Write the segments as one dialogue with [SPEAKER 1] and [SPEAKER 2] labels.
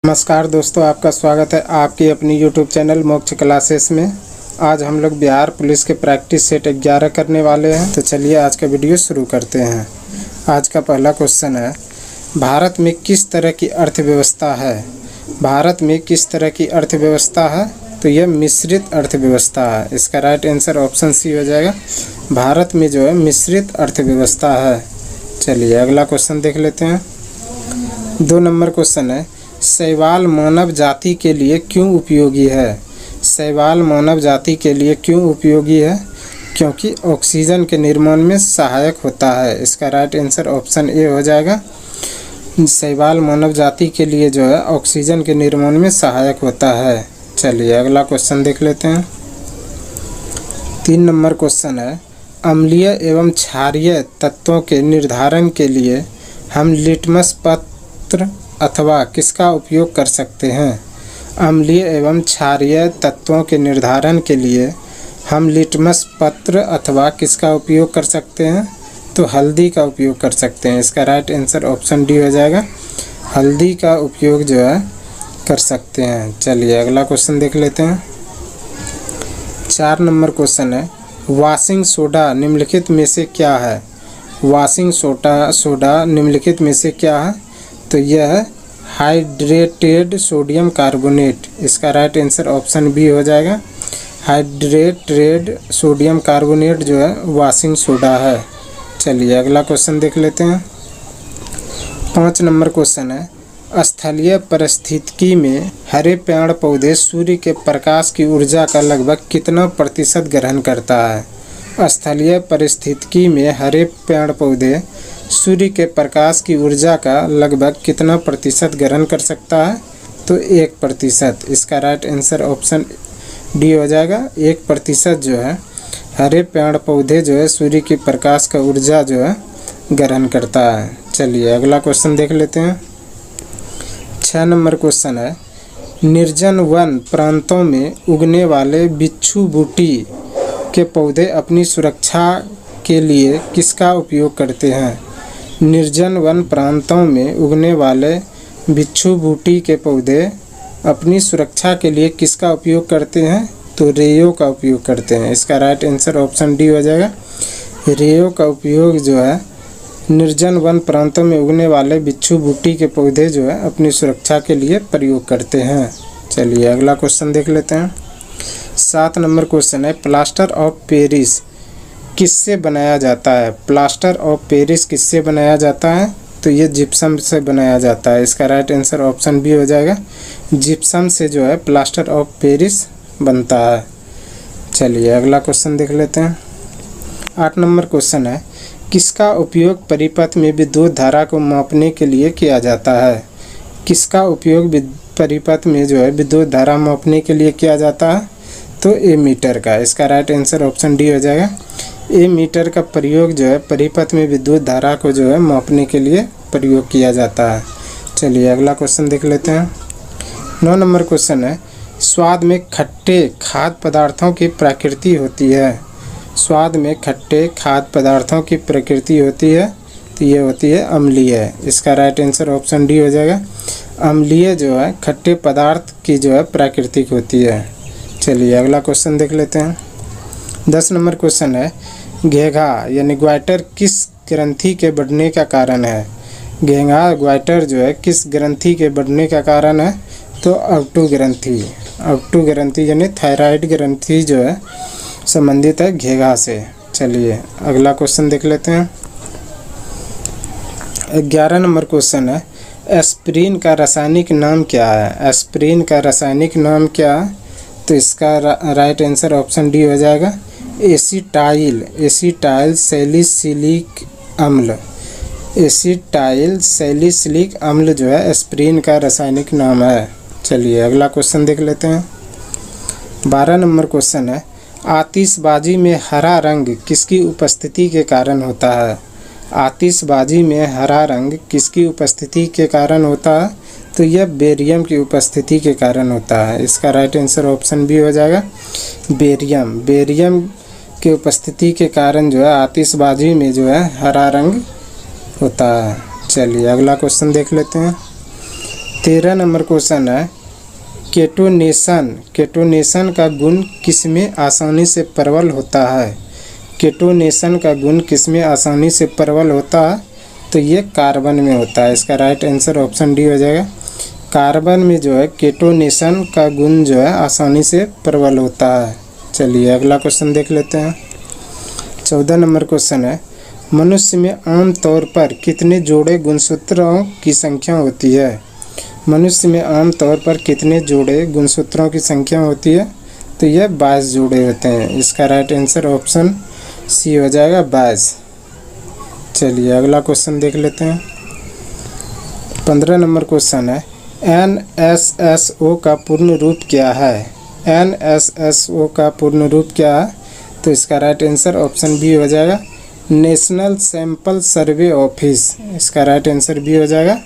[SPEAKER 1] नमस्कार दोस्तों, आपका स्वागत है आपकी अपनी YouTube चैनल मोक्ष क्लासेस में। आज हम लोग बिहार पुलिस के प्रैक्टिस सेट 11 करने वाले हैं। तो चलिए आज का वीडियो शुरू करते हैं। आज का पहला क्वेश्चन है, भारत में किस तरह की अर्थव्यवस्था है? भारत में किस तरह की अर्थव्यवस्था है? तो यह मिश्रित अर्थव्यवस्था है। इसका राइट आंसर ऑप्शन सी हो जाएगा। भारत में जो है मिश्रित अर्थव्यवस्था है। चलिए अगला क्वेश्चन देख लेते हैं। 2 नंबर क्वेश्चन है, शैवाल मानव जाति के लिए क्यों उपयोगी है? शैवाल मानव जाति के लिए क्यों उपयोगी है? क्योंकि ऑक्सीजन के निर्माण में सहायक होता है। इसका राइट आंसर ऑप्शन ए हो जाएगा। शैवाल मानव जाति के लिए जो है ऑक्सीजन के निर्माण में सहायक होता है। चलिए अगला क्वेश्चन देख लेते हैं। 3 नंबर क्वेश्चन है, अम्लीय एवं क्षारीय तत्वों के निर्धारण के लिए हम लिटमस पत्र अथवा किसका उपयोग कर सकते हैं? अम्लीय एवं क्षारीय तत्वों के निर्धारण के लिए हम लिटमस पत्र अथवा किसका उपयोग कर सकते हैं? तो हल्दी का उपयोग कर सकते हैं। इसका राइट आंसर ऑप्शन डी हो जाएगा। हल्दी का उपयोग जो है कर सकते हैं। चलिए अगला क्वेश्चन देख लेते हैं। 4 नंबर क्वेश्चन है, वॉशिंग सोडा निम्नलिखित में से क्या है? वॉशिंग सोडा निम्नलिखित में से क्या है? तो यह है हाइड्रेटेड सोडियम कार्बोनेट। इसका राइट आंसर ऑप्शन बी हो जाएगा। हाइड्रेटेड सोडियम कार्बोनेट जो है वॉशिंग सोडा है। चलिए अगला क्वेश्चन देख लेते हैं। 5 नंबर क्वेश्चन है, स्थलीय परिस्थितिकी में हरे पेड़ पौधे सूर्य के प्रकाश की ऊर्जा का लगभग कितना प्रतिशत ग्रहण करता है? स्थलीय परिस्थितिकी में हरे पेड़ पौधे सूर्य के प्रकाश की ऊर्जा का लगभग कितना प्रतिशत ग्रहण कर सकता है? तो 1%। इसका राइट आंसर ऑप्शन डी हो जाएगा। 1% जो है हरे पेड़ पौधे जो है सूर्य की प्रकाश का ऊर्जा जो है ग्रहण करता है। चलिए अगला क्वेश्चन देख लेते हैं। 6 नंबर क्वेश्चन है, निर्जन वन प्रांतों में उगने वाले बिच्छू बूटी के पौधे अपनी सुरक्षा के लिए किसका उपयोग करते हैं? निर्जन वन प्रांतों में उगने वाले बिच्छू बूटी के पौधे अपनी सुरक्षा के लिए किसका उपयोग करते हैं? तो रेयो का उपयोग करते हैं। इसका राइट आंसर ऑप्शन डी हो जाएगा। रेयो का उपयोग जो है निर्जन वन प्रांतों में उगने वाले बिच्छू बूटी के पौधे जो है अपनी सुरक्षा के लिए प्रयोग करते हैं। चलिए अगला क्वेश्चन देख लेते हैं। 7 नंबर क्वेश्चन है, प्लास्टर ऑफ पेरिस किससे बनाया जाता है? प्लास्टर ऑफ पेरिस किससे बनाया जाता है? तो ये जिप्सम से बनाया जाता है। इसका राइट आंसर ऑप्शन बी हो जाएगा। जिप्सम से जो है प्लास्टर ऑफ पेरिस बनता है। चलिए अगला क्वेश्चन देख लेते हैं। 8 नंबर क्वेश्चन है, किसका उपयोग परिपथ में विद्युत धारा को मापने के लिए किया जाता है? किसका उपयोग परिपथ में जो है विद्युत धारा मापने के लिए किया जाता है? तो एमीटर का। इसका राइट आंसर ऑप्शन डी हो जाएगा। एमीटर का प्रयोग जो है परिपथ में विद्युत धारा को जो है मापने के लिए प्रयोग किया जाता है। चलिए अगला क्वेश्चन देख लेते हैं। 9 नंबर क्वेश्चन है, स्वाद में खट्टे खाद्य पदार्थों की प्रकृति होती है। स्वाद में खट्टे खाद्य पदार्थों की प्रकृति होती है तो ये होती है अम्लीय। इसका राइट आंसर ऑप्शन डी हो जाएगा। अम्लीय जो है खट्टे पदार्थ की जो है प्राकृतिक होती है। चलिए अगला क्वेश्चन देख लेते हैं। 10 नंबर क्वेश्चन है, घेंघा यानी ग्वाइटर किस ग्रंथि के बढ़ने का कारण है? घेंघा ग्वाइटर जो है किस ग्रंथि के बढ़ने का कारण है? तो अवटु ग्रंथि। अवटु ग्रंथि यानी थायराइड ग्रंथि जो है संबंधित है घेंघा से। चलिए अगला क्वेश्चन देख लेते हैं। 11 नंबर क्वेश्चन है, एस्पिरिन का रासायनिक नाम क्या है? एस्पिरिन का रासायनिक नाम क्या है? तो इसका राइट आंसर ऑप्शन डी हो जाएगा। एसिटाइल सैलिसिलिक अम्ल। एसिटाइल सैलिसिलिक अम्ल जो है एस्पिरिन का रासायनिक नाम है। चलिए अगला क्वेश्चन देख लेते हैं। 12 नंबर क्वेश्चन है, आतिशबाजी में हरा रंग किसकी उपस्थिति के कारण होता है? आतिशबाजी में हरा रंग किसकी उपस्थिति के कारण होता है? तो यह बेरियम की उपस्थिति के कारण होता है। इसका राइट आंसर ऑप्शन बी हो जाएगा। बेरियम की उपस्थिति के कारण जो है आतिशबाजी में जो है हरा रंग होता है। चलिए अगला क्वेश्चन देख लेते हैं। 13 नंबर क्वेश्चन है, केटोनेशन का गुण किसमें आसानी से प्रबल होता है? केटोनेशन का गुण किसमें आसानी से प्रबल होता है? तो ये कार्बन में होता है। इसका राइट आंसर ऑप्शन डी हो जाएगा। कार्बन में जो है केटोनेशन का गुण जो है आसानी से प्रबल होता है। चलिए अगला क्वेश्चन देख लेते हैं। 14 नंबर क्वेश्चन है, मनुष्य में आमतौर पर कितने जोड़े गुणसूत्रों की संख्या होती है? मनुष्य में आमतौर पर कितने जोड़े गुणसूत्रों की संख्या होती है? तो यह 22 जोड़े होते हैं। इसका राइट आंसर ऑप्शन सी हो जाएगा 22। चलिए अगला क्वेश्चन देख लेते हैं। 15 नंबर क्वेश्चन है, NSSO का पूर्ण रूप क्या है? NSSO का पूर्ण रूप क्या है? तो इसका राइट आंसर ऑप्शन बी हो जाएगा, नेशनल सैंपल सर्वे ऑफिस। इसका राइट आंसर बी हो जाएगा,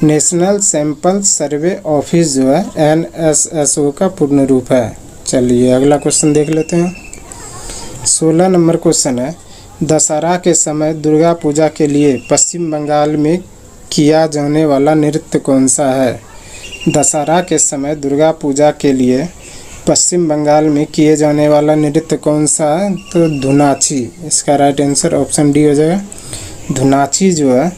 [SPEAKER 1] नेशनल सैंपल सर्वे ऑफिस जो है NSSO का पूर्ण रूप है। चलिए अगला क्वेश्चन देख लेते हैं। 16 नंबर क्वेश्चन है, दशहरा के समय दुर्गा पूजा के लिए पश्चिम बंगाल में किया जाने वाला नृत्य कौन सा है? दशहरा के समय दुर्गा पूजा के लिए पश्चिम बंगाल में किए जाने वाला नृत्य कौन सा है? तो धुनाची। इसका राइट आंसर ऑप्शन डी हो जाएगा। धुनाची जो है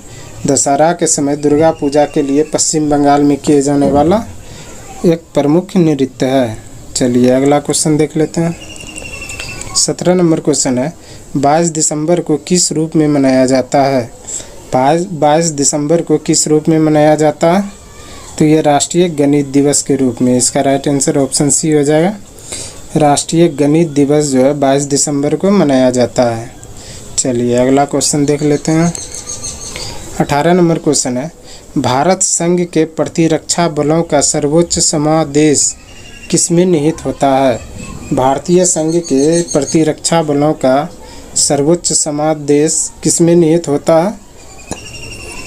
[SPEAKER 1] दशहरा के समय दुर्गा पूजा के लिए पश्चिम बंगाल में किए जाने वाला एक प्रमुख नृत्य है। चलिए अगला क्वेश्चन देख लेते हैं। 17 नंबर क्वेश्चन है, 22 दिसंबर को किस रूप में मनाया जाता है? 22 दिसंबर को किस रूप में मनाया जाता है? तो ये राष्ट्रीय गणित दिवस के रूप में। इसका राइट आंसर ऑप्शन सी हो जाएगा। राष्ट्रीय गणित दिवस जो है 22 दिसंबर को मनाया जाता है। चलिए अगला क्वेश्चन देख लेते हैं। 18 नंबर क्वेश्चन है, भारत संघ के प्रतिरक्षा बलों का सर्वोच्च समादेश किसमें निहित होता है? भारतीय संघ के प्रतिरक्षा बलों का सर्वोच्च समादेश किसमें निहित होता है?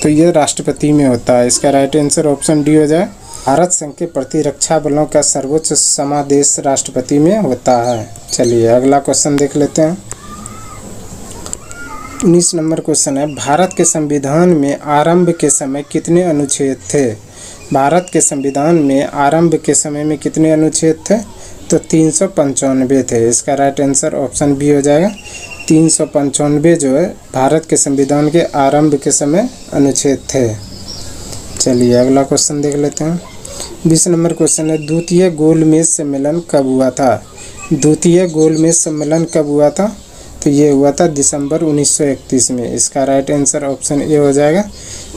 [SPEAKER 1] तो यह राष्ट्रपति में होता है। इसका राइट आंसर ऑप्शन डी हो जाए। भारत संघ के प्रतिरक्षा बलों का सर्वोच्च समादेश राष्ट्रपति में होता है। चलिए अगला क्वेश्चन देख लेते हैं। 19 नंबर क्वेश्चन है, भारत के संविधान में आरंभ के समय कितने अनुच्छेद थे? भारत के संविधान में आरंभ के समय में कितने अनुच्छेद थे? तो 395 थे। इसका राइट आंसर ऑप्शन बी हो जाएगा। 395 जो है भारत के संविधान के आरंभ के समय अनुच्छेद थे। चलिए अगला क्वेश्चन देख लेते हैं। 20 नंबर क्वेश्चन है, द्वितीय गोलमेज सम्मेलन कब हुआ था? द्वितीय गोलमेज सम्मेलन कब हुआ था? तो ये हुआ था दिसंबर 1931 में। इसका राइट आंसर ऑप्शन ए हो जाएगा।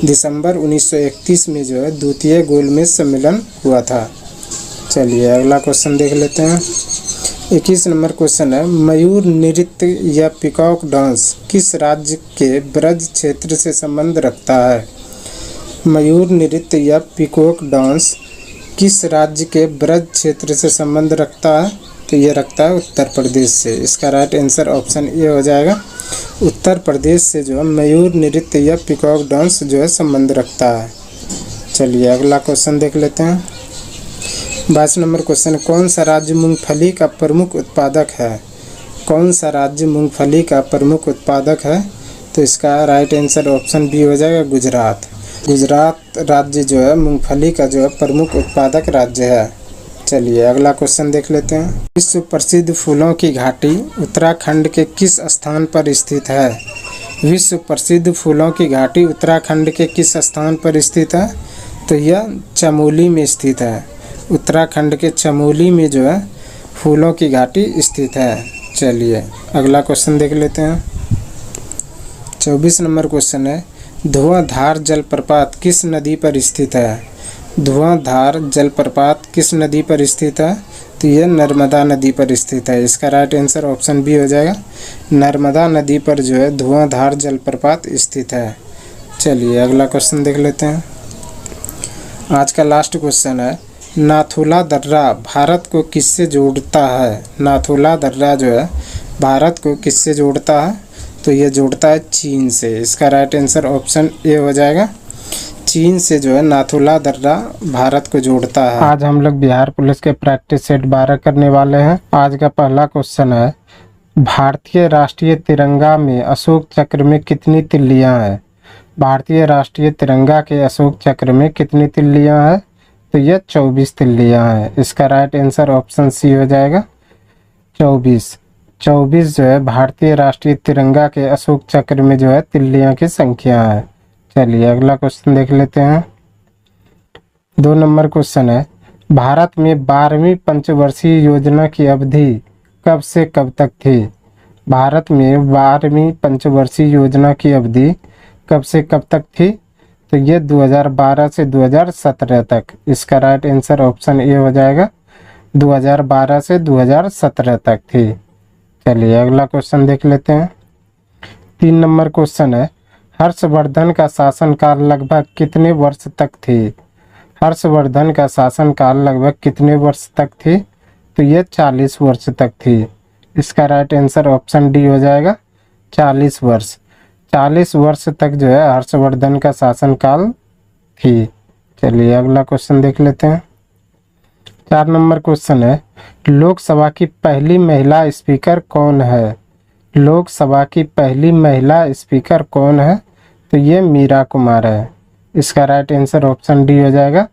[SPEAKER 1] दिसंबर 1931 में जो है द्वितीय गोलमेज सम्मेलन हुआ था। चलिए अगला क्वेश्चन देख लेते हैं। 21 नंबर क्वेश्चन है, मयूर नृत्य या पीकॉक डांस किस राज्य के ब्रज क्षेत्र से संबंध रखता है? मयूर नृत्य या पीकॉक डांस किस राज्य के ब्रज क्षेत्र से संबंध रखता है? तो ये रखता है उत्तर प्रदेश से। इसका राइट आंसर ऑप्शन ए हो जाएगा। उत्तर प्रदेश से जो है मयूर नृत्य या पीकॉक डांस जो है संबंध रखता है। चलिए अगला क्वेश्चन देख लेते हैं। 22 नंबर क्वेश्चन, कौन सा राज्य मूंगफली का प्रमुख उत्पादक है? कौन सा राज्य मूंगफली का प्रमुख उत्पादक है? तो इसका राइट आंसर ऑप्शन बी हो जाएगा, गुजरात। गुजरात राज्य जो है मूंगफली का जो है प्रमुख उत्पादक राज्य है। चलिए अगला क्वेश्चन देख लेते हैं। विश्व प्रसिद्ध फूलों की घाटी उत्तराखंड के किस स्थान पर स्थित है? विश्व प्रसिद्ध फूलों की घाटी उत्तराखंड के किस स्थान पर स्थित है? तो यह चमोली में स्थित है। उत्तराखंड के चमोली में जो है फूलों की घाटी स्थित है। चलिए अगला क्वेश्चन देख लेते हैं। 24 नंबर क्वेश्चन है, धुआंधार जलप्रपात किस नदी पर स्थित है? धुआंधार जलप्रपात किस नदी पर स्थित है? तो यह नर्मदा नदी पर स्थित है। इसका राइट आंसर ऑप्शन बी हो जाएगा। नर्मदा नदी पर जो है धुआंधार जलप्रपात स्थित है। चलिए अगला क्वेश्चन देख लेते हैं। आज का लास्ट क्वेश्चन है, नाथुला दर्रा भारत को किससे जोड़ता है? नाथुला दर्रा जो है भारत को किससे जोड़ता है? तो ये जोड़ता है चीन से। इसका राइट आंसर ऑप्शन ए हो जाएगा। चीन से जो है नाथुला दर्रा भारत को जोड़ता है। आज हम लोग बिहार पुलिस के प्रैक्टिस सेट 12 करने वाले हैं। आज का पहला क्वेश्चन है, भारतीय राष्ट्रीय तिरंगा में अशोक चक्र में कितनी तिल्लियां हैं? भारतीय राष्ट्रीय तिरंगा के अशोक चक्र में कितनी तिल्लियां हैं? तो यह 24 तिल्लियां हैं। इसका राइट आंसर ऑप्शन सी हो जाएगा 24। 24 जो है भारतीय राष्ट्रीय तिरंगा के अशोक चक्र में जो है तिल्लियां की संख्या है। चलिए अगला क्वेश्चन देख लेते हैं। 2 नंबर क्वेश्चन है, भारत में 12वीं पंचवर्षीय योजना की अवधि कब से कब तक थी? भारत में 12वीं पंचवर्षीय योजना की अवधि कब से कब तक थी? तो ये 2012 से 2017 तक। इसका राइट आंसर ऑप्शन ए हो जाएगा 2012 से 2017 तक थी। चलिए अगला क्वेश्चन देख लेते हैं। 3 नंबर क्वेश्चन है, हर्षवर्धन का शासनकाल लगभग कितने वर्ष तक थी? हर्षवर्धन का शासनकाल लगभग कितने वर्ष तक थी? तो ये 40 वर्ष तक थी। इसका राइट आंसर ऑप्शन डी हो जाएगा 40 वर्ष। 40 वर्ष तक जो है हर्षवर्धन का शासनकाल थी। चलिए अगला क्वेश्चन देख लेते हैं। 4 नंबर क्वेश्चन है, लोकसभा की पहली महिला स्पीकर कौन है? लोकसभा की पहली महिला स्पीकर कौन है? तो ये मीरा कुमार है। इसका राइट आंसर ऑप्शन डी हो जाएगा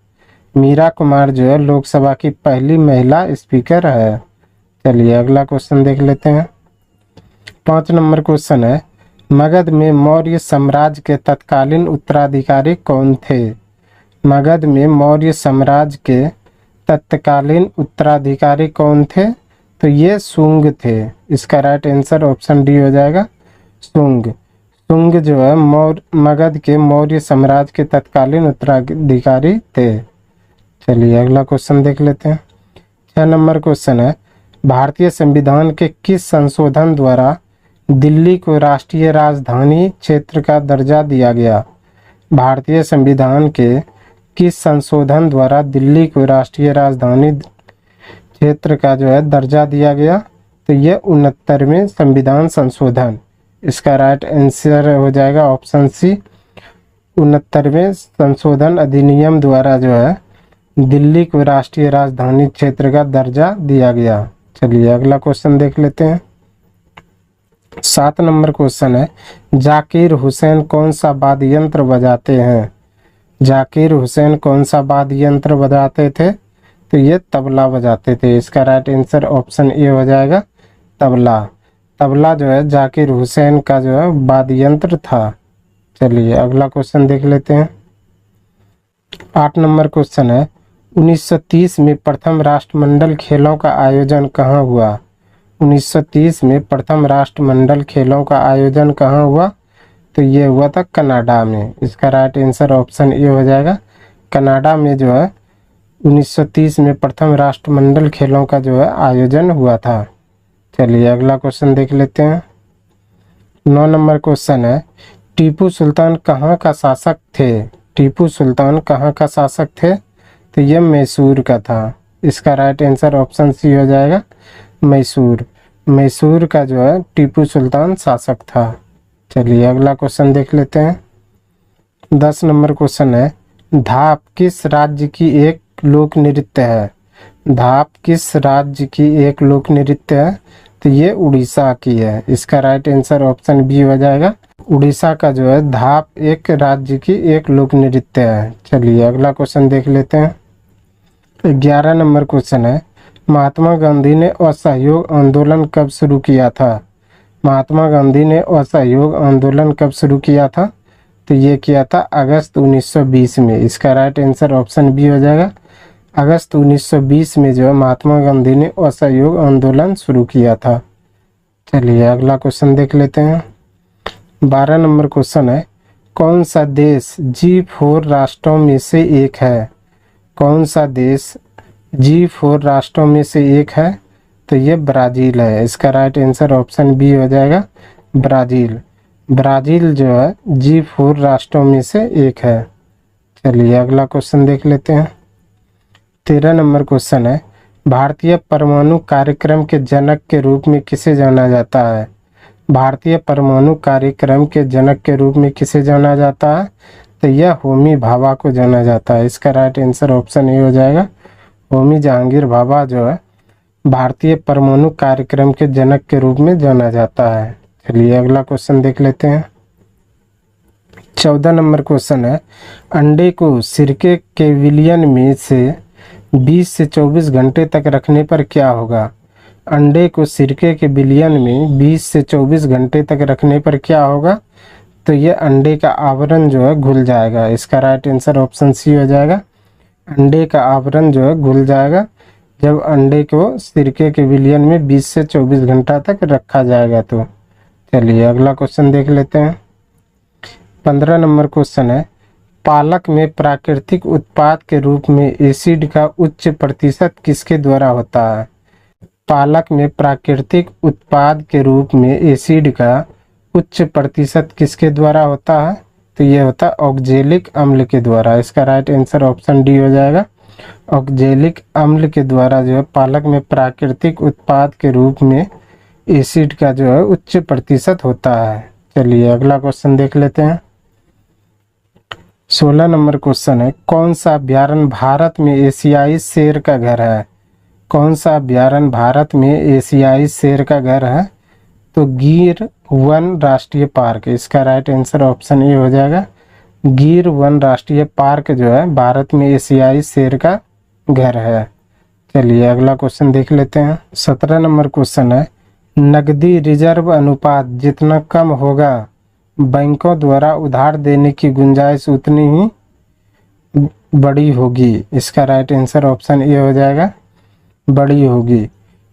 [SPEAKER 1] मीरा कुमार जो है लोकसभा की पहली महिला स्पीकर है। चलिए अगला क्वेश्चन देख लेते हैं। 5 नंबर क्वेश्चन है, मगध में मौर्य साम्राज्य के तत्कालीन उत्तराधिकारी कौन थे? मगध में मौर्य साम्राज्य के तत्कालीन उत्तराधिकारी कौन थे? तो ये शुंग थे। इसका राइट आंसर ऑप्शन डी हो जाएगा शुंग। शुंग जो है मगध के मौर्य साम्राज्य के तत्कालीन उत्तराधिकारी थे। चलिए अगला क्वेश्चन देख लेते हैं। 6 नंबर क्वेश्चन है, भारतीय संविधान के किस संशोधन द्वारा दिल्ली को राष्ट्रीय राजधानी क्षेत्र का दर्जा दिया गया? भारतीय संविधान के किस संशोधन द्वारा दिल्ली को राष्ट्रीय राजधानी क्षेत्र का जो है दर्जा दिया गया? तो यह 69वें संविधान संशोधन। इसका राइट आंसर हो जाएगा ऑप्शन सी 69वें संशोधन अधिनियम द्वारा जो है दिल्ली को राष्ट्रीय राजधानी क्षेत्र का दर्जा दिया गया। चलिए अगला क्वेश्चन देख लेते हैं। 7 नंबर क्वेश्चन है, जाकिर हुसैन कौन सा वाद्य यंत्र बजाते हैं? जाकिर हुसैन कौन सा वाद्य यंत्र बजाते थे? तो ये तबला बजाते थे। इसका राइट आंसर ऑप्शन ए हो जाएगा तबला। तबला जो है जाकिर हुसैन का जो है वाद्य यंत्र था। चलिए अगला क्वेश्चन देख लेते हैं। 8 नंबर क्वेश्चन है, 1930 में प्रथम राष्ट्रमंडल खेलों का आयोजन कहाँ हुआ? 1930 में प्रथम राष्ट्रमंडल खेलों का आयोजन कहाँ हुआ? तो ये हुआ था कनाडा में। इसका राइट आंसर ऑप्शन ए हो जाएगा कनाडा में जो है 1930 में प्रथम राष्ट्रमंडल खेलों का जो है आयोजन हुआ था। चलिए अगला क्वेश्चन देख लेते हैं। 9 नंबर क्वेश्चन है, टीपू सुल्तान कहाँ का शासक थे? टीपू सुल्तान कहाँ का शासक थे? तो यह मैसूर का था। इसका राइट आंसर ऑप्शन सी हो जाएगा मैसूर। मैसूर का जो है टीपू सुल्तान शासक था। चलिए अगला क्वेश्चन देख लेते हैं। 10 नंबर क्वेश्चन है, धाप किस राज्य की एक लोक नृत्य है? धाप किस राज्य की एक लोक नृत्य है? तो ये उड़ीसा की है। इसका राइट आंसर ऑप्शन बी हो जाएगा उड़ीसा का जो है धाप एक राज्य की एक लोक नृत्य है। चलिए अगला क्वेश्चन देख लेते हैं। 11 नंबर क्वेश्चन है, महात्मा गांधी ने असहयोग आंदोलन कब शुरू किया था? महात्मा गांधी ने असहयोग आंदोलन कब शुरू किया था? तो ये किया था अगस्त 1920 में। इसका राइट आंसर ऑप्शन बी हो जाएगा अगस्त 1920 में जो है महात्मा गांधी ने असहयोग आंदोलन शुरू किया था। चलिए अगला क्वेश्चन देख लेते हैं। 12 नंबर क्वेश्चन है, कौन सा देश G4 राष्ट्रों में से एक है? कौन सा देश G4 राष्ट्रों में से एक है? तो ये ब्राज़ील है। इसका राइट आंसर ऑप्शन बी हो जाएगा ब्राज़ील। ब्राज़ील जो है G4 राष्ट्रों में से एक है। चलिए अगला क्वेश्चन देख लेते हैं। 13 नंबर क्वेश्चन है, भारतीय परमाणु कार्यक्रम के जनक के रूप में किसे जाना जाता है? भारतीय परमाणु कार्यक्रम के जनक के रूप में किसे जाना जाता है? तो यह होमी भाभा को जाना जाता है। इसका राइट आंसर ऑप्शन ए हो जाएगा होमी जहांगीर भाभा जो है भारतीय परमाणु कार्यक्रम के जनक के रूप में जाना जाता है। चलिए अगला क्वेश्चन देख लेते हैं। 14 नंबर क्वेश्चन है, अंडे को सिरके के विलयन में से 20 से 24 घंटे तक रखने पर क्या होगा। अंडे को सिरके के विलयन में 20 से 24 घंटे तक रखने पर क्या होगा। तो ये अंडे का आवरण जो है घुल जाएगा। इसका राइट आंसर ऑप्शन सी हो जाएगा। अंडे का आवरण जो है घुल जाएगा जब अंडे को सिरके के विलयन में 20 से 24 घंटा तक रखा जाएगा। तो चलिए अगला क्वेश्चन देख लेते हैं। 15 नंबर क्वेश्चन है, पालक में प्राकृतिक उत्पाद के रूप में एसिड का उच्च प्रतिशत किसके द्वारा होता है। पालक में प्राकृतिक उत्पाद के रूप में एसिड का उच्च प्रतिशत किसके द्वारा होता है। तो यह होता है ऑक्जेलिक अम्ल के द्वारा। इसका राइट आंसर ऑप्शन डी हो जाएगा। ऑक्जेलिक अम्ल के द्वारा जो है पालक में प्राकृतिक उत्पाद के रूप में एसिड का जो है उच्च प्रतिशत होता है। चलिए अगला क्वेश्चन देख लेते हैं। 16 नंबर क्वेश्चन है, कौन सा अभ्यारण्य भारत में एशियाई शेर का घर है। कौन सा अभ्यारण्य भारत में एशियाई शेर का घर है। तो गिर वन राष्ट्रीय पार्क। इसका राइट आंसर ऑप्शन ए हो जाएगा। गिर वन राष्ट्रीय पार्क जो है भारत में एशियाई शेर का घर है। चलिए अगला क्वेश्चन देख लेते हैं। 17 नंबर क्वेश्चन है, नकदी रिजर्व अनुपात जितना कम होगा बैंकों द्वारा उधार देने की गुंजाइश उतनी ही बड़ी होगी। इसका राइट आंसर ऑप्शन ए हो जाएगा, बड़ी होगी।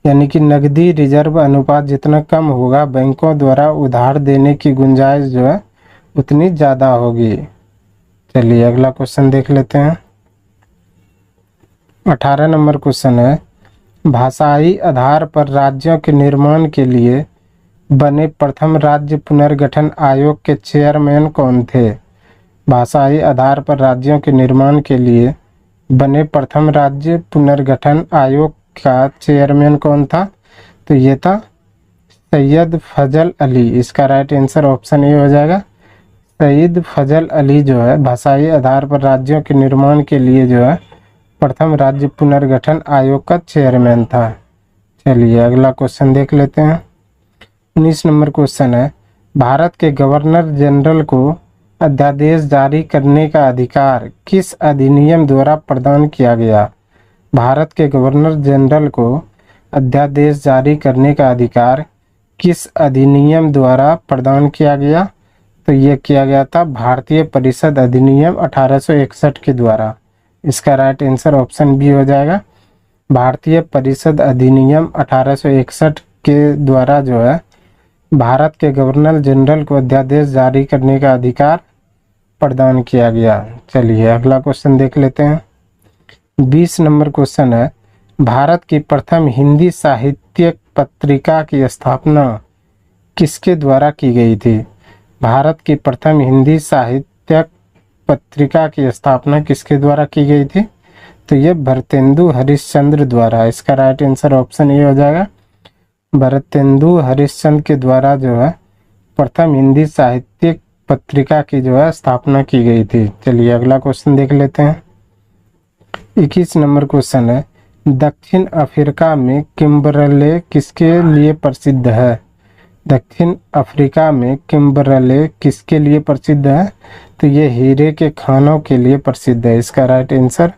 [SPEAKER 1] यानी कि नकदी रिजर्व अनुपात जितना कम होगा बैंकों द्वारा उधार देने की गुंजाइश जो है उतनी ज़्यादा होगी। चलिए अगला क्वेश्चन देख लेते हैं। 18 नंबर क्वेश्चन है, भाषाई आधार पर राज्यों के निर्माण के लिए बने प्रथम राज्य पुनर्गठन आयोग के चेयरमैन कौन थे। भाषाई आधार पर राज्यों के निर्माण के लिए बने प्रथम राज्य पुनर्गठन आयोग का चेयरमैन कौन था। तो ये था सैयद फजल अली। इसका राइट आंसर ऑप्शन ए हो जाएगा। सैयद फजल अली जो है भाषाई आधार पर राज्यों के निर्माण के लिए जो है प्रथम राज्य पुनर्गठन आयोग का चेयरमैन था। चलिए अगला क्वेश्चन देख लेते हैं। 19 नंबर क्वेश्चन है, भारत के गवर्नर जनरल को अध्यादेश जारी करने का अधिकार किस अधिनियम द्वारा प्रदान किया गया। भारत के गवर्नर जनरल को अध्यादेश जारी करने का अधिकार किस अधिनियम द्वारा प्रदान किया गया। तो यह किया गया था भारतीय परिषद अधिनियम 1861 के द्वारा। इसका राइट आंसर ऑप्शन बी हो जाएगा। भारतीय परिषद अधिनियम 1861 के द्वारा जो है भारत के गवर्नर जनरल को अध्यादेश जारी करने का अधिकार प्रदान किया गया। चलिए अगला क्वेश्चन देख लेते हैं। 20 नंबर क्वेश्चन है, भारत की प्रथम हिंदी साहित्यिक पत्रिका की स्थापना किसके द्वारा की गई थी। भारत की प्रथम हिंदी साहित्यिक पत्रिका की स्थापना किसके द्वारा की गई थी। तो ये भरतेंदु हरिश्चंद्र द्वारा। इसका राइट आंसर ऑप्शन ए हो जाएगा। भरतेंदु हरिश्चंद्र के द्वारा जो है प्रथम हिंदी साहित्यिक पत्रिका की जो है स्थापना की गई थी। चलिए अगला क्वेश्चन देख लेते हैं। 21 नंबर क्वेश्चन है, दक्षिण अफ्रीका में किम्बरले किसके लिए प्रसिद्ध है। दक्षिण अफ्रीका में किम्बरले किसके लिए प्रसिद्ध है। तो ये हीरे के खानों के लिए प्रसिद्ध है। इसका राइट आंसर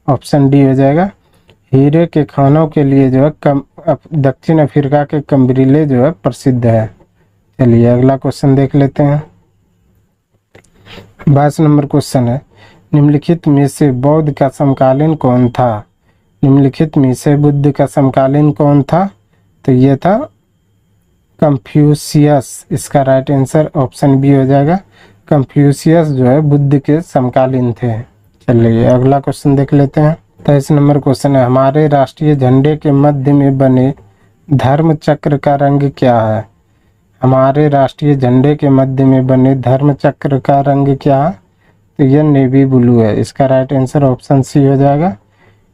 [SPEAKER 1] ऑप्शन डी हो जाएगा। हीरे के खानों के लिए जो है दक्षिण अफ्रीका के किम्बरले जो है प्रसिद्ध है। चलिए अगला क्वेश्चन देख लेते हैं। 22 नंबर क्वेश्चन है, निम्नलिखित में से बौद्ध का समकालीन कौन था। निम्नलिखित में से बुद्ध का समकालीन कौन था। तो ये था कंफ्यूशियस। इसका राइट आंसर ऑप्शन बी हो जाएगा। कंफ्यूशियस जो है बुद्ध के समकालीन थे। चलिए अगला क्वेश्चन देख लेते हैं। 23 नंबर क्वेश्चन है, हमारे राष्ट्रीय झंडे के मध्य में बने धर्म चक्र का रंग क्या है। हमारे राष्ट्रीय झंडे के मध्य में बने धर्म चक्र का रंग क्या है। तो यह नेवी ब्लू है। इसका राइट आंसर ऑप्शन सी हो जाएगा,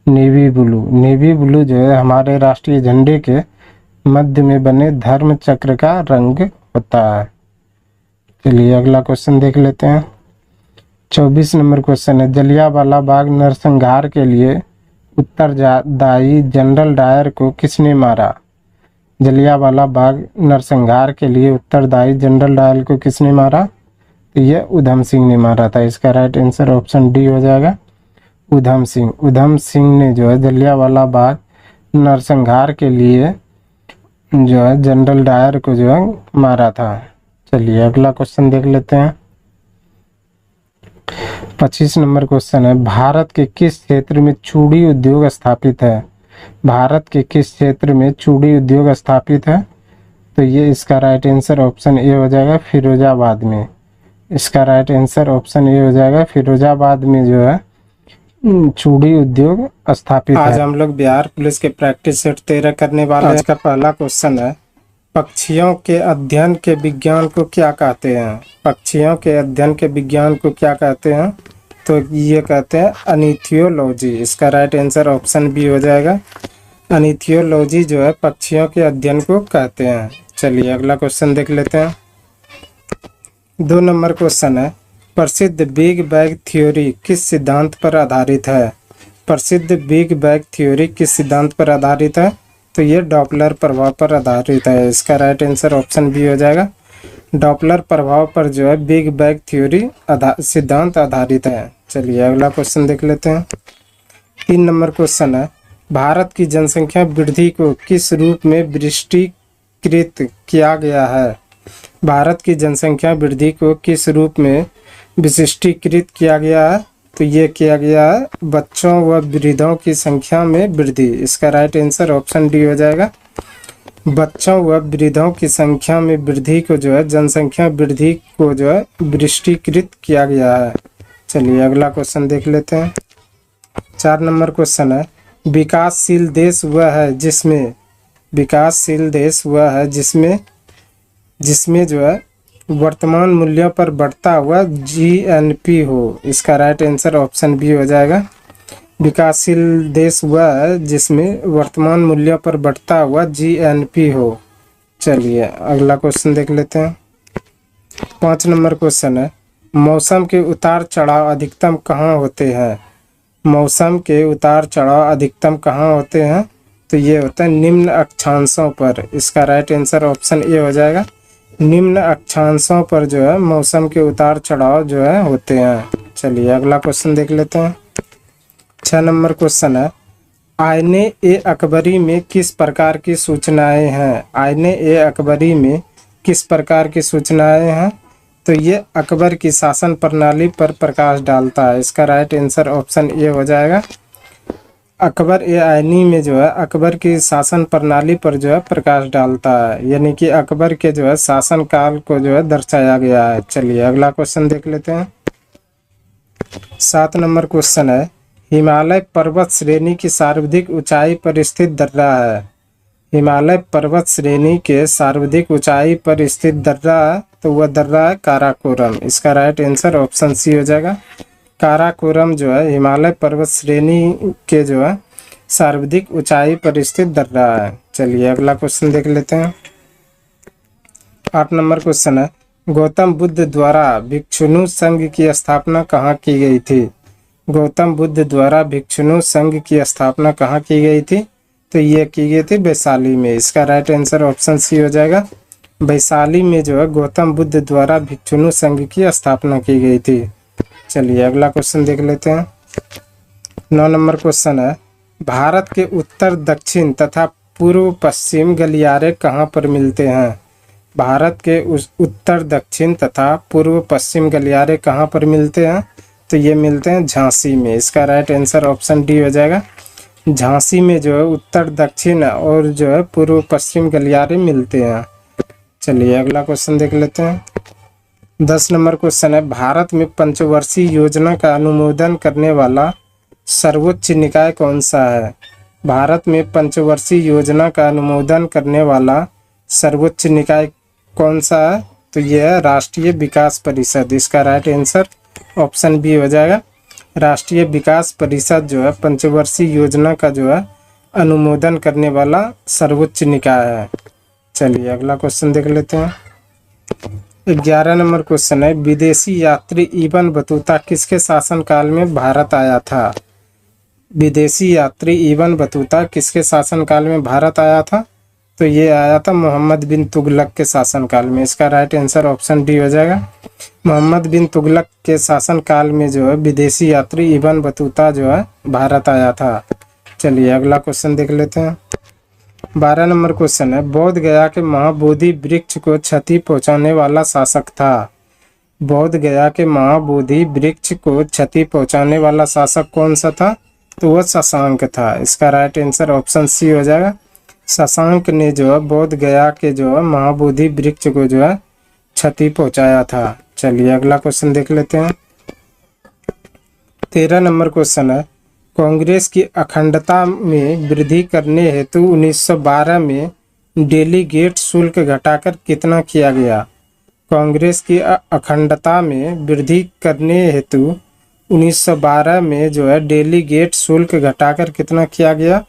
[SPEAKER 1] नेवी ब्लू। नेवी ब्लू जो है हमारे राष्ट्रीय झंडे के मध्य में बने धर्म चक्र का रंग होता है। चलिए अगला क्वेश्चन देख लेते हैं। 24 नंबर क्वेश्चन है, जलियांवाला बाग नरसंहार के लिए उत्तरदायी जनरल डायर को किसने मारा। जलियांवाला बाग नरसंहार के लिए उत्तरदायी जनरल डायर को किसने मारा। तो ये उधम सिंह ने मारा था। इसका राइट आंसर ऑप्शन डी हो जाएगा, उधम सिंह। उधम सिंह ने जो है जलियांवाला बाग नरसंहार के लिए जो है जनरल डायर को जो है मारा था। चलिए अगला क्वेश्चन देख लेते हैं। 25 नंबर क्वेश्चन है, भारत के किस क्षेत्र में चूड़ी उद्योग स्थापित है? भारत के किस क्षेत्र में चूड़ी उद्योग स्थापित है? तो ये इसका राइट आंसर ऑप्शन ए हो जाएगा, फिरोजाबाद में। इसका राइट आंसर ऑप्शन ए हो जाएगा, फिरोजाबाद में जो है चूड़ी उद्योग स्थापित है। आज हम लोग बिहार पुलिस के प्रैक्टिस सेट 13 करने वाले हैं। आज का पहला क्वेश्चन है, पक्षियों के अध्ययन के विज्ञान को क्या कहते हैं? पक्षियों के अध्ययन के विज्ञान को क्या कहते हैं? तो ये कहते हैं अनिथियोलॉजी। इसका राइट आंसर ऑप्शन बी हो जाएगा, अनिथियोलॉजी जो है पक्षियों के अध्ययन को कहते हैं। चलिए अगला क्वेश्चन देख लेते हैं। 2 नंबर क्वेश्चन है, प्रसिद्ध बिग बैंग थ्योरी किस सिद्धांत पर आधारित है? प्रसिद्ध बिग बैंग थ्योरी किस सिद्धांत पर आधारित है? तो ये डॉपलर प्रभाव पर आधारित है। इसका राइट आंसर ऑप्शन बी हो जाएगा, डॉपलर प्रभाव पर जो है बिग बैंग थ्योरी सिद्धांत आधारित है। चलिए अगला क्वेश्चन देख लेते हैं। 3 नंबर क्वेश्चन है, भारत की जनसंख्या वृद्धि को किस रूप में विशिष्टीकृत किया गया है? भारत की जनसंख्या वृद्धि को किस रूप में विशिष्टीकृत किया गया है? तो ये किया गया है बच्चों व वृद्धों की संख्या में वृद्धि। इसका राइट आंसर ऑप्शन डी हो जाएगा, बच्चों व वृद्धों की संख्या में वृद्धि को जो है जनसंख्या वृद्धि को जो है विशिष्टीकृत किया गया है। चलिए अगला क्वेश्चन देख लेते हैं। 4 नंबर क्वेश्चन है, विकासशील देश वह है जिसमें, विकासशील देश वह है जिसमें जो है वर्तमान मूल्यों पर बढ़ता हुआ जीएनपी हो। इसका राइट आंसर ऑप्शन बी हो जाएगा, विकासशील देश वह है जिसमें वर्तमान मूल्यों पर बढ़ता हुआ जीएनपी हो। चलिए अगला क्वेश्चन देख लेते हैं। 5 नंबर क्वेश्चन है, मौसम के उतार चढ़ाव अधिकतम कहाँ होते हैं? मौसम के उतार चढ़ाव अधिकतम कहाँ होते हैं? तो ये होता है निम्न अक्षांशों पर। इसका राइट आंसर ऑप्शन ए हो जाएगा, निम्न अक्षांशों पर जो है मौसम के उतार चढ़ाव जो है होते हैं। चलिए अगला क्वेश्चन देख लेते हैं। 6 नंबर क्वेश्चन है, आईने ए अकबरी में किस प्रकार की सूचनाएं हैं? आईने ए अकबरी में किस प्रकार की सूचनाएं हैं? तो ये अकबर की शासन प्रणाली पर प्रकाश डालता है। इसका राइट आंसर ऑप्शन ए हो जाएगा, अकबर ए आईनी में जो है अकबर की शासन प्रणाली पर जो है प्रकाश डालता है, यानी कि अकबर के जो है शासन काल को जो है दर्शाया गया है। चलिए अगला क्वेश्चन देख लेते हैं। 7 नंबर क्वेश्चन है, हिमालय पर्वत श्रेणी की सर्वाधिक ऊंचाई पर स्थित दर्रा है। हिमालय पर्वत श्रेणी के सर्वाधिक ऊंचाई पर स्थित दर्रा है, तो वह दर्रा है काराकोरम। इसका राइट आंसर ऑप्शन सी हो जाएगा, काराकोरम जो है हिमालय पर्वत श्रेणी के जो है सर्वाधिक ऊंचाई पर स्थित दर्रा है। चलिए अगला क्वेश्चन देख लेते हैं। 8 नंबर क्वेश्चन है, गौतम बुद्ध द्वारा भिक्षुनु संघ की स्थापना कहाँ की गई थी? गौतम बुद्ध द्वारा भिक्षुनु संघ की स्थापना कहाँ की गई थी? तो ये की गई थी वैशाली में। इसका राइट आंसर ऑप्शन सी हो जाएगा, वैशाली में जो है गौतम बुद्ध द्वारा भिक्षुनु संघ की स्थापना की गई थी। चलिए अगला क्वेश्चन देख लेते हैं। 9 नंबर क्वेश्चन है, भारत के उत्तर दक्षिण तथा पूर्व पश्चिम गलियारे कहाँ पर मिलते हैं? भारत के उत्तर दक्षिण तथा पूर्व पश्चिम गलियारे कहाँ पर मिलते हैं? तो ये मिलते हैं झांसी में। इसका राइट आंसर ऑप्शन डी हो जाएगा, झांसी में जो है उत्तर दक्षिण और जो है पूर्व पश्चिम गलियारे मिलते हैं। चलिए अगला क्वेश्चन देख लेते हैं। 10 नंबर क्वेश्चन है, भारत में पंचवर्षीय योजना का अनुमोदन करने वाला सर्वोच्च निकाय कौन सा है? भारत में पंचवर्षीय योजना का अनुमोदन करने वाला सर्वोच्च निकाय कौन सा है? तो यह है राष्ट्रीय विकास परिषद। इसका राइट आंसर ऑप्शन बी हो जाएगा, राष्ट्रीय विकास परिषद जो है पंचवर्षीय योजना का जो है अनुमोदन करने वाला सर्वोच्च निकाय है। चलिए अगला क्वेश्चन देख लेते हैं। 11 नंबर क्वेश्चन है, विदेशी यात्री इब्न बतूता किसके शासनकाल में भारत आया था? विदेशी यात्री इब्न बतूता किसके शासनकाल में भारत आया था? तो ये आया था मोहम्मद बिन तुगलक के शासनकाल में। इसका राइट आंसर ऑप्शन डी हो जाएगा। मोहम्मद बिन तुगलक के शासनकाल में जो है विदेशी यात्री इब्न बतूता जो है भारत आया था। चलिए अगला क्वेश्चन देख लेते हैं। 12 नंबर क्वेश्चन है, बोध गया के महाबोधि वृक्ष को क्षति पहुंचाने वाला शासक था। बोध गया के महाबोधि वृक्ष को क्षति पहुंचाने वाला शासक कौन सा था? तो वह शशांक था। इसका राइट आंसर ऑप्शन सी हो जाएगा। शशांक ने जो है बोध गया के जो है महाबोधि वृक्ष को जो है क्षति पहुंचाया था। चलिए अगला क्वेश्चन देख लेते हैं। 13 नंबर क्वेश्चन है, कांग्रेस की अखंडता में वृद्धि करने हेतु 1912 में डेलीगेट शुल्क घटाकर कितना किया गया? कांग्रेस की अखंडता में वृद्धि करने हेतु 1912 में जो है डेलीगेट शुल्क घटाकर कितना किया गया?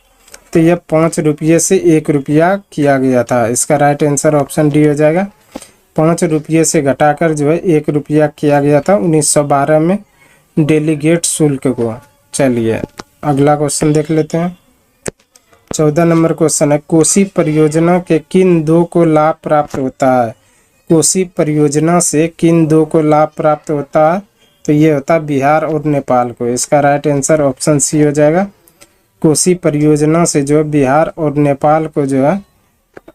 [SPEAKER 1] तो यह 5 रुपये से 1 रुपया किया गया था। इसका राइट आंसर ऑप्शन डी हो जाएगा। 5 रुपये से घटाकर जो है 1 रुपया किया गया था 1912 में डेलीगेट शुल्क को। चलिए अगला क्वेश्चन देख लेते हैं। 14 नंबर क्वेश्चन है, कोसी परियोजना के किन दो को लाभ प्राप्त होता है? कोसी परियोजना से किन दो को लाभ प्राप्त होता है? तो ये होता है बिहार और नेपाल को। इसका राइट आंसर ऑप्शन सी हो जाएगा। कोसी परियोजना से जो बिहार और नेपाल को जो है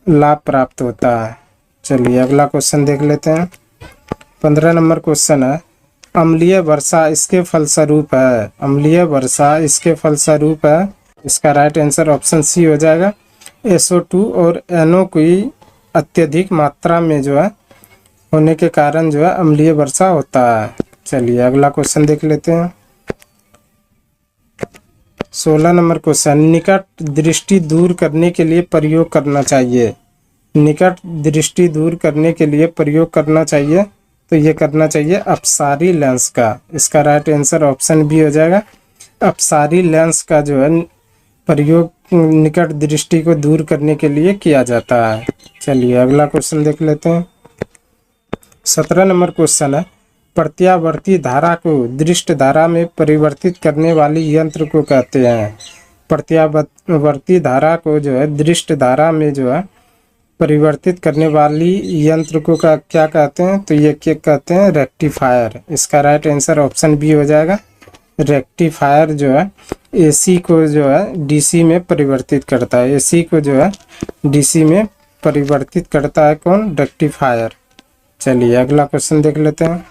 [SPEAKER 1] लाभ प्राप्त होता है। चलिए अगला क्वेश्चन देख लेते हैं। 15 नंबर क्वेश्चन है, अम्लीय वर्षा इसके फलस्वरूप है। अम्लीय वर्षा इसके फलस्वरूप है। इसका राइट आंसर ऑप्शन सी हो जाएगा। SO2 और NO की अत्यधिक मात्रा में जो है होने के कारण जो है अम्लीय वर्षा होता है। चलिए अगला क्वेश्चन देख लेते हैं। 16 नंबर क्वेश्चन, निकट दृष्टि दूर करने के लिए प्रयोग करना चाहिए। निकट दृष्टि दूर करने के लिए प्रयोग करना चाहिए, तो ये करना चाहिए अपसारी लेंस का। इसका राइट आंसर ऑप्शन बी हो जाएगा। अपसारी लेंस का जो है प्रयोग निकट दृष्टि को दूर करने के लिए किया जाता है। चलिए अगला क्वेश्चन देख लेते हैं। 17 नंबर क्वेश्चन है, प्रत्यावर्ती धारा को दृष्ट धारा में परिवर्तित करने वाली यंत्र को कहते हैं। प्रत्यावर्ती धारा को जो है दृष्ट धारा में जो है परिवर्तित करने वाली यंत्र को क्या कहते हैं? तो ये क्या कहते हैं? रेक्टिफायर। इसका राइट आंसर ऑप्शन बी हो जाएगा। रेक्टिफायर जो है AC को जो है DC में परिवर्तित करता है। AC को जो है DC में परिवर्तित करता है कौन? रेक्टिफायर। चलिए अगला क्वेश्चन देख लेते हैं।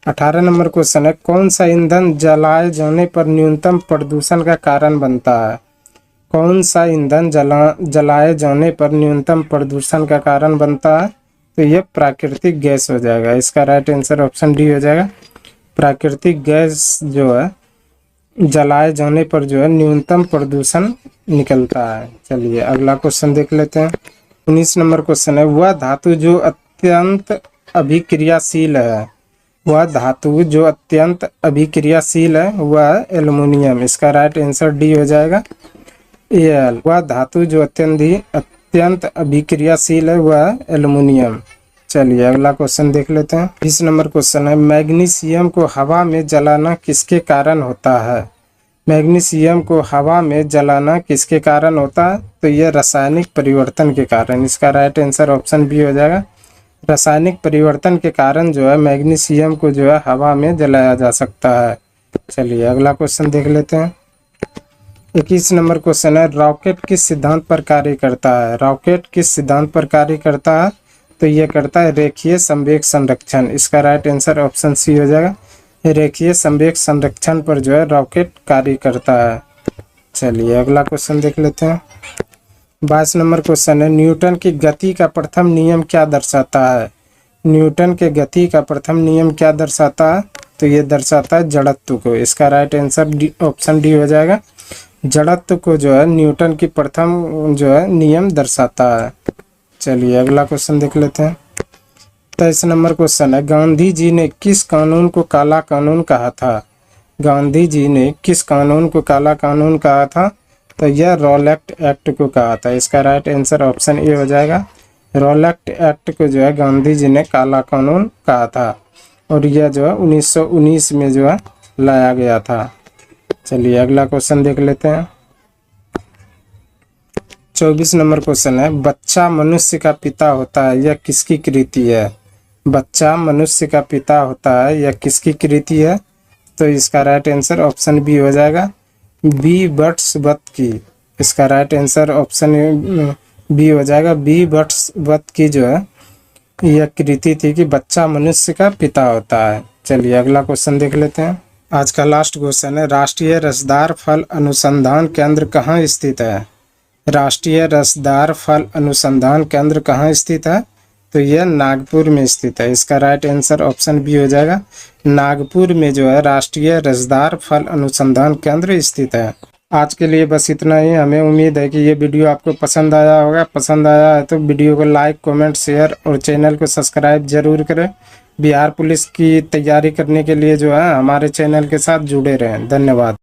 [SPEAKER 1] 18 नंबर क्वेश्चन है, कौन सा ईंधन जलाए जाने पर न्यूनतम प्रदूषण का कारण बनता है? कौन सा ईंधन जलाए जाने पर न्यूनतम प्रदूषण का कारण बनता है? तो यह प्राकृतिक गैस हो जाएगा। इसका राइट आंसर ऑप्शन डी हो जाएगा। प्राकृतिक गैस जो है जलाए जाने पर जो है न्यूनतम प्रदूषण निकलता है। चलिए अगला क्वेश्चन देख लेते हैं। 19 नंबर क्वेश्चन है, वह धातु जो अत्यंत अभिक्रियाशील है। वह धातु जो अत्यंत अभिक्रियाशील है वह एल्युमिनियम। इसका राइट आंसर डी हो जाएगा। Al। वह धातु जो अत्यंत अभिक्रियाशील है वह एल्युमिनियम। चलिए अगला क्वेश्चन देख लेते हैं। 20 नंबर क्वेश्चन है, मैग्नीशियम को हवा में जलाना किसके कारण होता है? मैग्नीशियम को हवा में जलाना किसके कारण होता है? तो यह रासायनिक परिवर्तन के कारण। इसका राइट आंसर ऑप्शन बी हो जाएगा। रासायनिक परिवर्तन के कारण जो है मैग्नीशियम को जो है हवा में जलाया जा सकता है। चलिए अगला क्वेश्चन देख लेते हैं। 21 नंबर क्वेश्चन है, रॉकेट किस सिद्धांत पर कार्य करता है? रॉकेट किस सिद्धांत पर कार्य करता है? तो यह करता है रेखीय संवेग संरक्षण। इसका राइट आंसर ऑप्शन सी हो जाएगा। रेखीय संवेग संरक्षण पर जो है रॉकेट कार्य करता है। चलिए अगला क्वेश्चन देख लेते हैं। 22 नंबर क्वेश्चन है, न्यूटन की गति का प्रथम नियम क्या दर्शाता है? न्यूटन के गति का प्रथम नियम क्या दर्शाता है? तो ये दर्शाता है जड़त्व को। इसका राइट आंसर ऑप्शन डी हो जाएगा। जड़त्व को जो है न्यूटन की प्रथम जो है नियम दर्शाता है। चलिए अगला क्वेश्चन देख लेते हैं। 23 नंबर क्वेश्चन है, गांधी जी ने किस कानून को काला कानून कहा था? गांधी जी ने किस कानून को काला कानून कहा था? तो यह रॉलेट एक्ट को कहा था। इसका राइट आंसर ऑप्शन ए हो जाएगा। रॉलेट एक्ट को जो है गांधी जी ने काला कानून कहा था और यह जो है 1919 में जो है लाया गया था। चलिए अगला क्वेश्चन देख लेते हैं। 24 नंबर क्वेश्चन है, बच्चा मनुष्य का पिता होता है, यह किसकी कृति है? बच्चा मनुष्य का पिता होता है, यह किसकी कृति है? तो इसका राइट आंसर ऑप्शन बी हो जाएगा, बी बट्सवत की। इसका राइट आंसर ऑप्शन बी हो जाएगा, बी बट्सवत की जो है यह कृति थी कि बच्चा मनुष्य का पिता होता है। चलिए अगला क्वेश्चन देख लेते हैं। आज का लास्ट क्वेश्चन है, राष्ट्रीय रसदार फल अनुसंधान केंद्र कहाँ स्थित है? राष्ट्रीय रसदार फल अनुसंधान केंद्र कहाँ स्थित है? तो यह नागपुर में स्थित है। इसका राइट आंसर ऑप्शन बी हो जाएगा, नागपुर में जो है राष्ट्रीय रसदार फल अनुसंधान केंद्र स्थित है। आज के लिए बस इतना ही। हमें उम्मीद है कि ये वीडियो आपको पसंद आया होगा। पसंद आया है तो वीडियो को लाइक, कमेंट, शेयर और चैनल को सब्सक्राइब जरूर करें। बिहार पुलिस की तैयारी करने के लिए जो है हमारे चैनल के साथ जुड़े रहें। धन्यवाद।